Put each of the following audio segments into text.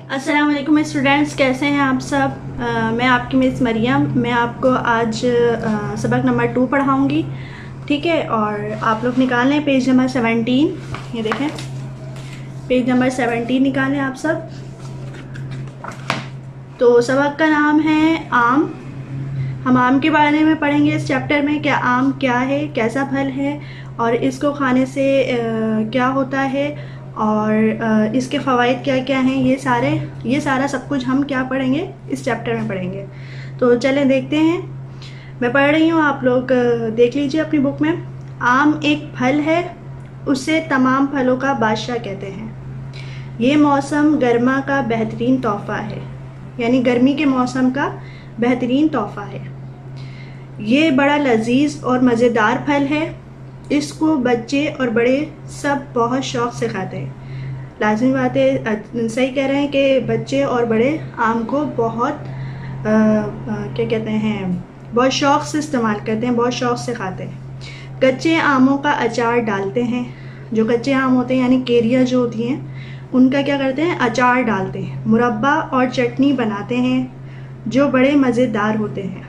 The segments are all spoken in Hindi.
अस्सलाम वालेकुम स्टूडेंट्स, कैसे हैं आप सब। मैं आपकी मिस मरियम। मैं आपको आज सबक नंबर 2 पढ़ाऊँगी, ठीक है। और आप लोग निकाल लें पेज नंबर 17। ये देखें, पेज नंबर 17 निकालें आप सब। तो सबक का नाम है आम। हम आम के बारे में पढ़ेंगे इस चैप्टर में। क्या आम क्या है, कैसा फल है और इसको खाने से क्या होता है और इसके फ़वाइद क्या क्या हैं, ये सारा सब कुछ हम क्या पढ़ेंगे, इस चैप्टर में पढ़ेंगे। तो चलें देखते हैं। मैं पढ़ रही हूँ, आप लोग देख लीजिए अपनी बुक में। आम एक फल है, उसे तमाम फलों का बादशाह कहते हैं। ये मौसम गर्मा का बेहतरीन तोहफ़ा है, यानी गर्मी के मौसम का बेहतरीन तोहफ़ा है। ये बड़ा लजीज और मज़ेदार फल है। इसको बच्चे और बड़े सब बहुत शौक़ से खाते हैं। लाज़मी बात है, सही कह रहे हैं कि बच्चे और बड़े आम को बहुत क्या कहते हैं, बहुत शौक़ से इस्तेमाल करते हैं, बहुत शौक़ से खाते हैं। कच्चे आमों का अचार डालते हैं। जो कच्चे आम होते हैं यानी केरिया जो होती हैं, उनका क्या करते हैं, अचार डालते हैं। मुरब्बा और चटनी बनाते हैं जो बड़े मज़ेदार होते हैं।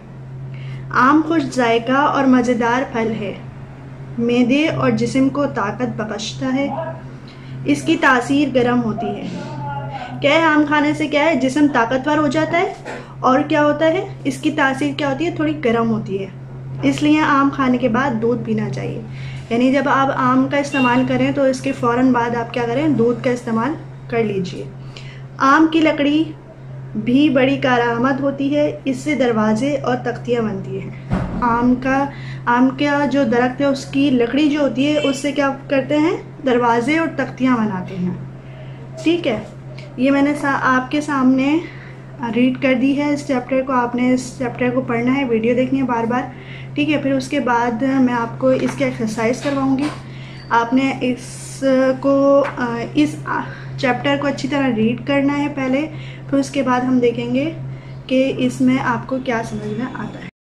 आम खुश जायका और मज़ेदार फल है। मैदे और जिस्म को ताकत बख्शता है। इसकी तासीर गर्म होती है। क्या है, आम खाने से क्या है, जिस्म ताकतवर हो जाता है और क्या होता है, इसकी तासीर क्या होती है, थोड़ी गर्म होती है। इसलिए आम खाने के बाद दूध पीना चाहिए। यानी जब आप आम का इस्तेमाल करें तो इसके फ़ौरन बाद आप क्या करें, दूध का इस्तेमाल कर लीजिए। आम की लकड़ी भी बड़ी कारआमद होती है। इससे दरवाजे और तख्तियाँ बनती हैं। आम का जो दरख्त है उसकी लकड़ी जो होती है उससे क्या करते हैं, दरवाजे और तख्तियाँ बनाते हैं, ठीक है। ये मैंने आपके सामने रीड कर दी है। इस चैप्टर को आपने इस चैप्टर को पढ़ना है, वीडियो देखनी है बार बार, ठीक है। फिर उसके बाद मैं आपको इसके एक्सरसाइज करवाऊँगी। आपने इस चैप्टर को अच्छी तरह रीड करना है पहले, फिर उसके बाद हम देखेंगे कि इसमें आपको क्या समझ में आता है।